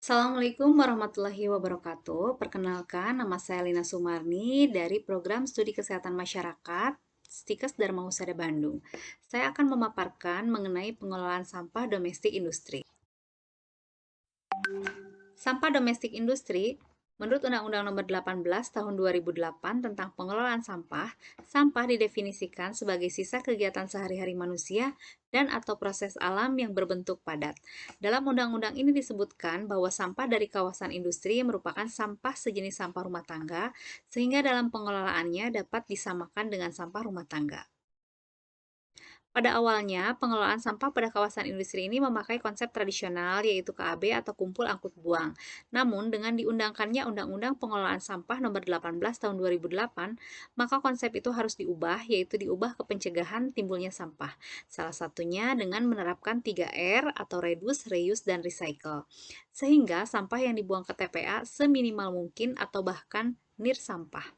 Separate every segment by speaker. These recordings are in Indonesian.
Speaker 1: Assalamualaikum warahmatullahi wabarakatuh. Perkenalkan, nama saya Lina Sumarni dari Program Studi Kesehatan Masyarakat Stikes Dharma Husada Bandung. Saya akan memaparkan mengenai pengelolaan sampah domestik industri. Sampah domestik industri, menurut Undang-Undang Nomor 18 Tahun 2008 tentang pengelolaan sampah, sampah didefinisikan sebagai sisa kegiatan sehari-hari manusia dan atau proses alam yang berbentuk padat. Dalam undang-undang ini disebutkan bahwa sampah dari kawasan industri merupakan sampah sejenis sampah rumah tangga, sehingga dalam pengelolaannya dapat disamakan dengan sampah rumah tangga. Pada awalnya, pengelolaan sampah pada kawasan industri ini memakai konsep tradisional, yaitu KAB atau kumpul angkut buang. Namun, dengan diundangkannya Undang-Undang Pengelolaan Sampah Nomor 18 Tahun 2008, maka konsep itu harus diubah, yaitu diubah ke pencegahan timbulnya sampah. Salah satunya dengan menerapkan 3R atau Reduce, Reuse, dan Recycle. Sehingga sampah yang dibuang ke TPA seminimal mungkin atau bahkan nirsampah.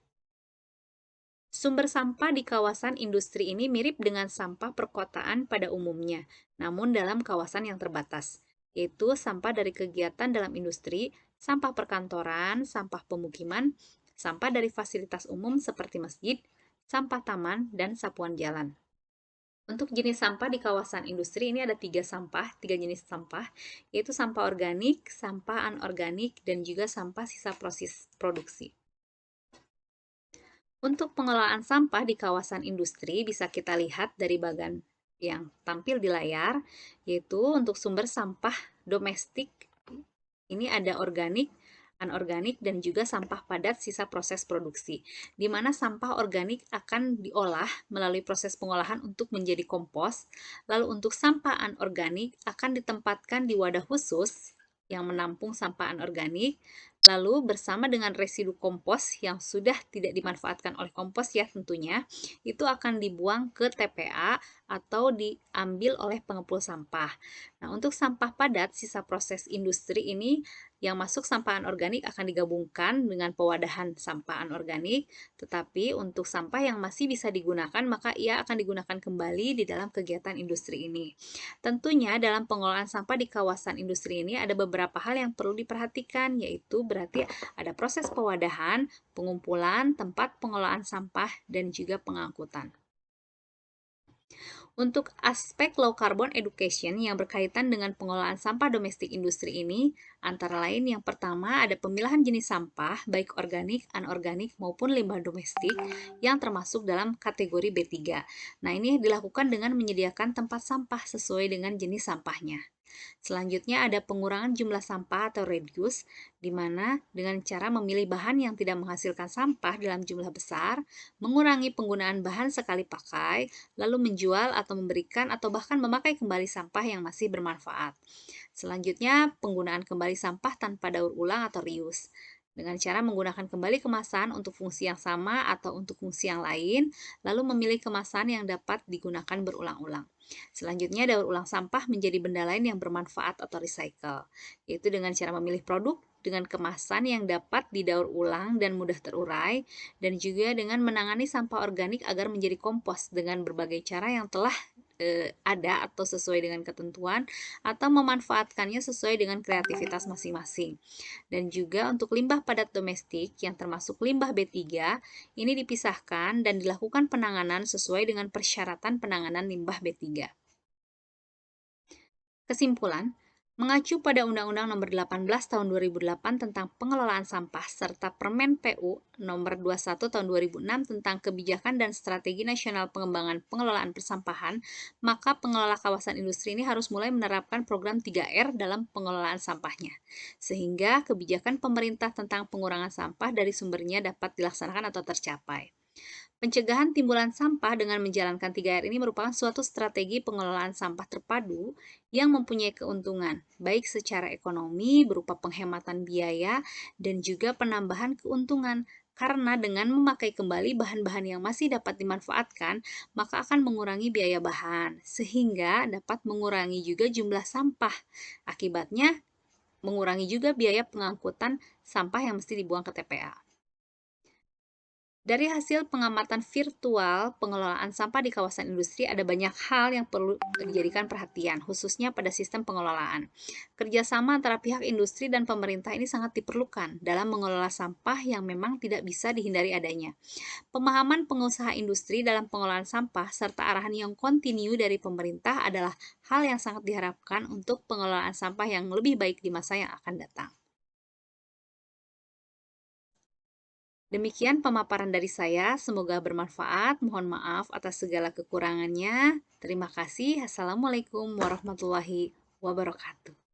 Speaker 1: Sumber sampah di kawasan industri ini mirip dengan sampah perkotaan pada umumnya, namun dalam kawasan yang terbatas, yaitu sampah dari kegiatan dalam industri, sampah perkantoran, sampah pemukiman, sampah dari fasilitas umum seperti masjid, sampah taman, dan sapuan jalan. Untuk jenis sampah di kawasan industri ini ada tiga jenis sampah, yaitu sampah organik, sampah anorganik, dan juga sampah sisa proses produksi. Untuk pengelolaan sampah di kawasan industri bisa kita lihat dari bagan yang tampil di layar, yaitu untuk sumber sampah domestik ini ada organik, anorganik, dan juga sampah padat sisa proses produksi, di mana sampah organik akan diolah melalui proses pengolahan untuk menjadi kompos, lalu untuk sampah anorganik akan ditempatkan di wadah khusus yang menampung sampah anorganik, lalu bersama dengan residu kompos yang sudah tidak dimanfaatkan oleh kompos ya tentunya, itu akan dibuang ke TPA atau diambil oleh pengepul sampah. Nah, untuk sampah padat sisa proses industri ini yang masuk sampah anorganik akan digabungkan dengan pewadahan sampah anorganik, tetapi untuk sampah yang masih bisa digunakan maka ia akan digunakan kembali di dalam kegiatan industri ini. Tentunya dalam pengelolaan sampah di kawasan industri ini ada beberapa hal yang perlu diperhatikan, yaitu berarti ada proses pewadahan, pengumpulan, tempat pengelolaan sampah, dan juga pengangkutan. Untuk aspek low carbon education yang berkaitan dengan pengelolaan sampah domestik industri ini, antara lain yang pertama ada pemilahan jenis sampah, baik organik, anorganik, maupun limbah domestik yang termasuk dalam kategori B3. Nah, ini dilakukan dengan menyediakan tempat sampah sesuai dengan jenis sampahnya. Selanjutnya ada pengurangan jumlah sampah atau reduce, di mana dengan cara memilih bahan yang tidak menghasilkan sampah dalam jumlah besar, mengurangi penggunaan bahan sekali pakai, lalu menjual atau memberikan atau bahkan memakai kembali sampah yang masih bermanfaat. Selanjutnya, penggunaan kembali sampah tanpa daur ulang atau reuse dengan cara menggunakan kembali kemasan untuk fungsi yang sama atau untuk fungsi yang lain, lalu memilih kemasan yang dapat digunakan berulang-ulang. Selanjutnya, daur ulang sampah menjadi benda lain yang bermanfaat atau recycle, yaitu dengan cara memilih produk dengan kemasan yang dapat didaur ulang dan mudah terurai, dan juga dengan menangani sampah organik agar menjadi kompos dengan berbagai cara yang telah ada atau sesuai dengan ketentuan, atau memanfaatkannya sesuai dengan kreativitas masing-masing. Dan juga untuk limbah padat domestik yang termasuk limbah B3, ini dipisahkan dan dilakukan penanganan sesuai dengan persyaratan penanganan limbah B3. Kesimpulan, mengacu pada Undang-Undang Nomor 18 Tahun 2008 tentang pengelolaan sampah serta Permen PU Nomor 21 Tahun 2006 tentang kebijakan dan strategi nasional pengembangan pengelolaan persampahan, maka pengelola kawasan industri ini harus mulai menerapkan program 3R dalam pengelolaan sampahnya, sehingga kebijakan pemerintah tentang pengurangan sampah dari sumbernya dapat dilaksanakan atau tercapai. Pencegahan timbulan sampah dengan menjalankan 3R ini merupakan suatu strategi pengelolaan sampah terpadu yang mempunyai keuntungan, baik secara ekonomi berupa penghematan biaya dan juga penambahan keuntungan. Karena dengan memakai kembali bahan-bahan yang masih dapat dimanfaatkan, maka akan mengurangi biaya bahan, sehingga dapat mengurangi juga jumlah sampah. Akibatnya, mengurangi juga biaya pengangkutan sampah yang mesti dibuang ke TPA. Dari hasil pengamatan virtual pengelolaan sampah di kawasan industri, ada banyak hal yang perlu dijadikan perhatian, khususnya pada sistem pengelolaan. Kerjasama antara pihak industri dan pemerintah ini sangat diperlukan dalam mengelola sampah yang memang tidak bisa dihindari adanya. Pemahaman pengusaha industri dalam pengelolaan sampah serta arahan yang kontinu dari pemerintah adalah hal yang sangat diharapkan untuk pengelolaan sampah yang lebih baik di masa yang akan datang. Demikian pemaparan dari saya, semoga bermanfaat. Mohon maaf atas segala kekurangannya. Terima kasih. Assalamualaikum warahmatullahi wabarakatuh.